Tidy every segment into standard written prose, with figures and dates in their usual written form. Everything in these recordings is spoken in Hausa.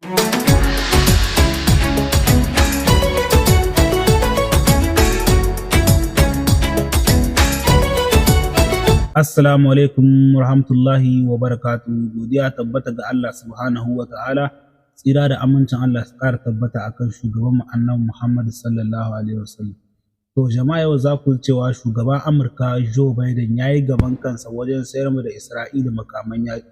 Assalamu alaikum wa rahmatullahi wa barakatuhu. Godiya tabbata ga Allah subhanahu wa ta'ala. Tsira da amincin Allah su ƙara tabbata akan shugaban mu annabi Muhammad sallallahu alaihi wasallam. To jama'a, yau za ku cewa shugaban Amurka Joe Biden ya yi gaban kansa wajen sayar da Isra'ila makaman yaƙi.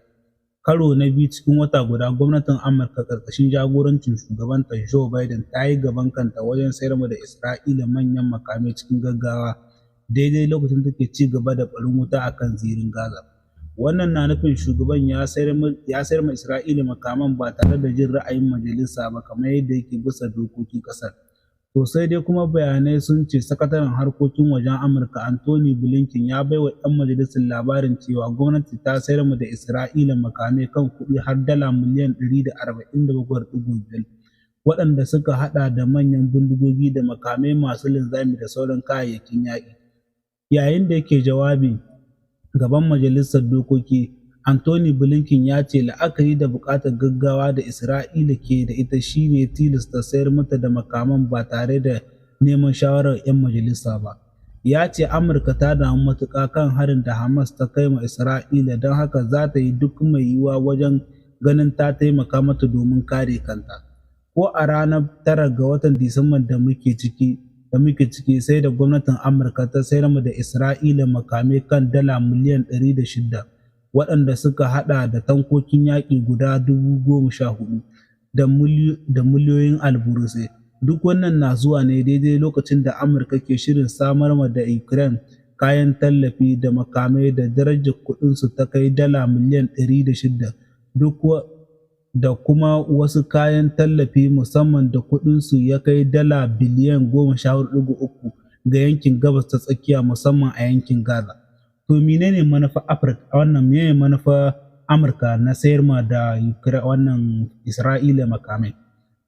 Karo na biyu cikin wata guda, gwamnatin Amurka ƙarƙashin jagorancin shugabanta Joe Biden ta yi gaban kanta wajen sayar da Isra'ila manyan makamai cikin gaggawa, daidai lokacin da take ci gaba da barin wuta a kan zirin Gaza. Wannan na nufin shugaban ya sayar ma Isra'ila makaman ba tare da jin ra'ayin majalisa ba, kamar yadda yake bisa dokokin ƙasar. To sai dai kuma bayanai sun ce sakataren harkokin wajen Amurka Anthony Blinken ya baiwa 'yan majalisar labarin cewa gwamnati ta sayar da Isra'ila makamai kan kuɗi har dala miliyan 147.5, waɗanda suka haɗa da manyan bindigogi da makamai masu linzami da sauran kayayyakin yaƙi. Yayin da yake jawabi gaban majalisar dokoki, Anthony Blinken ya ce la'akari da buƙatar gaggawa da Isra'ila ke da ita shine tilasta sayar mata da makaman ba tare da neman shawarar 'yan majalisa ba. Ya ce Amurka ta damu matuƙa kan harin da Hamas ta kai ma Isra'ila, don haka za ta yi duk mai yiwuwa wajen ganin ta taimaka mata domin kare kanta. Ko a ranar 9 ga watan Disamban da muke ciki sai da gwamnatin Amurka ta sayar da Isra'ila makamai kan dala miliyan 106, waɗanda suka haɗa da tankokin yaƙi guda 14,000 da miliyoyin alburusai. Duk wannan na zuwa ne daidai lokacin da Amurka ke shirin samar da Ukraine kayan tallafi da makamai da darajar kuɗinsu ta kai dala miliyan 106, da kuma wasu kayan tallafi musamman da kuɗinsu ya kai dala biliyan 14.3 ga yankin Gabas ta Tsakiya, musamman a yankin Gaza. To menene manufar Amurka na sayar ma da wannan Isra'ila makamai?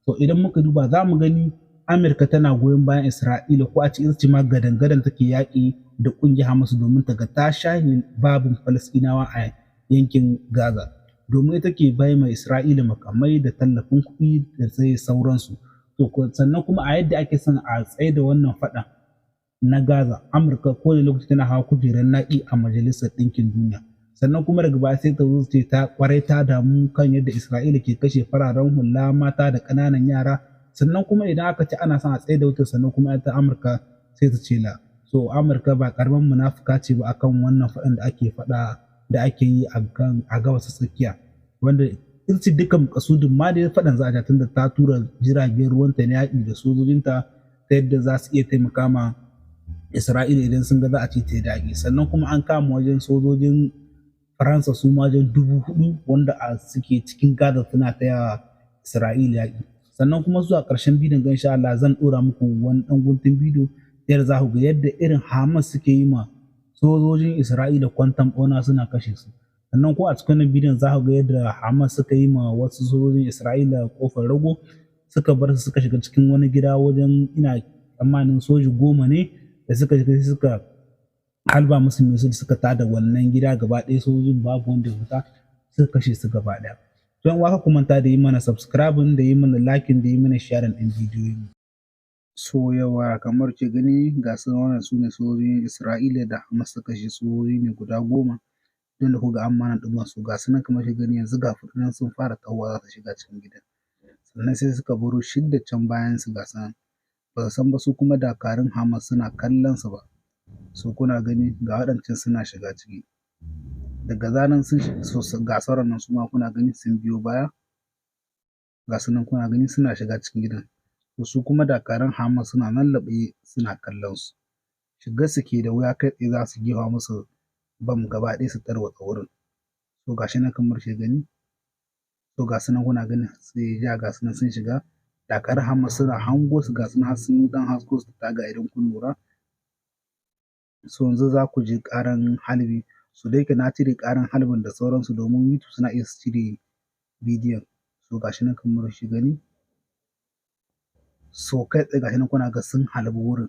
To idan muka duba za mu gani Amurka tana goyon bayan Isra'ila, ko a ce ita ce ma gadan-gadan take yaƙi da ƙungiyar Hamas domin ta ga ta shahe babin Falasɗinawa a yankin Gaza. Domin ita ke bai ma Isra'ila makamai da tallafin kuɗi da sai sauransu. To sannan kuma a yadda ake son a tsaye da wannan faɗa na Gaza, Amurka ko da lokaci tana hawa kujerar naƙi a Majalisar Ɗinkin Duniya. Sannan kuma daga baya sai ta zo ce ta damu kan yadda Isra'ila ke kashe fararen hula, mata da ƙananan yara. Sannan kuma idan aka ce ana son a tsaye da wuta, sannan kuma ita Amurka sai ta ce la. So Amurka ba ƙaramin munafuka ce ba akan wannan faɗan da ake yi a Gabas ta Tsakiya, wanda irci dukkan makasudin ma da faɗan za a tun da ta tura jiragen ruwanta na yaƙi da sojojinta ta yadda za su iya taimaka ma Isra'ila idan sun ga za a ce ta yaƙi. Sannan kuma an kama wajen sojojin Faransa su ma wajen 4,000 wanda suke cikin Gaza suna taya Isra'ila yaƙi. Sannan kuma zuwa ƙarshen bidiyon ga insha Allah zan ɗora muku wani ɗan guntun bidiyo yadda za ku ga yadda irin Hamas suke yi ma sojojin Isra'ila kwantan ɓauna suna kashe su. Sannan ko a cikin bidiyon za ku ga yadda Hamas suka yi ma wasu sojojin Isra'ila ƙofar rago, suka bar su suka shiga cikin wani gida wajen, ina tsammanin soji 10 ne, da suka halba musu misil suka tada wannan gida gaba ɗaya, sojojin babu wanda ya fita, suka kashe su gaba ɗaya. Don waka ku manta da yi mana subscribing, da yi mana liking, da yi mana sharing ɗin bidiyoyin. So yawa kamar ke gani ga su wannan su ne sojojin Isra'ila da Hamas suka kashe, sojoji ne guda 10, don da kuga an mana ɗuman su ga su nan kamar ke gani yanzu ga fitinan sun fara tahowa za su shiga cikin gidan. Sannan sai suka baro 6 can bayan su ga su nan, ba su san ba su kuma dakarun Hamas suna kallon su ba. So kuna gani ga waɗancan suna shiga ciki, daga zaran sun ga sauran nan su ma kuna gani sun biyo baya, ga su nan kuna gani suna shiga cikin gidan. To su kuma dakarun Hamas suna nan laɓe suna kallon su, shigar su ke da wuya, kai tsaye za su jefa musu bam gaba ɗaya su tarwatsa wurin. To ga shi nan kamar ke gani, to ga su nan kuna gani sai ja ga su nan sun shiga, dakarun Hamas suna hango su ga su nan sun dan hasko su taga idan kun lura. So yanzu za ku ji ƙaran halbi, so da yake na cire ƙaran halbin da sauransu domin YouTube suna iya su cire bidiyon. So ga shi nan kamar shi gani, so kai tsaye ga shi nan kuna ga sun halbi wurin.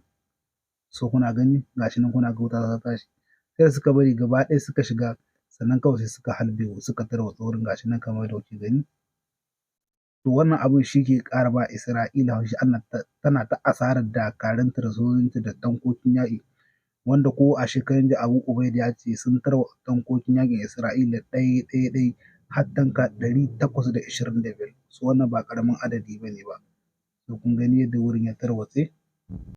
So kuna gani ga shi nan kuna ga wuta ta tashi, sai da suka bari gaba ɗaya suka shiga, sannan kawai sai suka halbe suka tarwatsa wurin, ga shi nan kamar da kuke gani. To wannan abun shi ke ƙara ba Isra'ila haushi tana ta asarar dakarunta da sojojinta da tankokin yaƙi, wanda ko a shekaran jiya Abu Ubaida ya ce sun tarwatsa tankokin yaƙin Isra'ila ɗai har tanka 825. So wannan ba ƙaramin adadi ba ne ba. To kun gani yadda wurin ya tarwatse.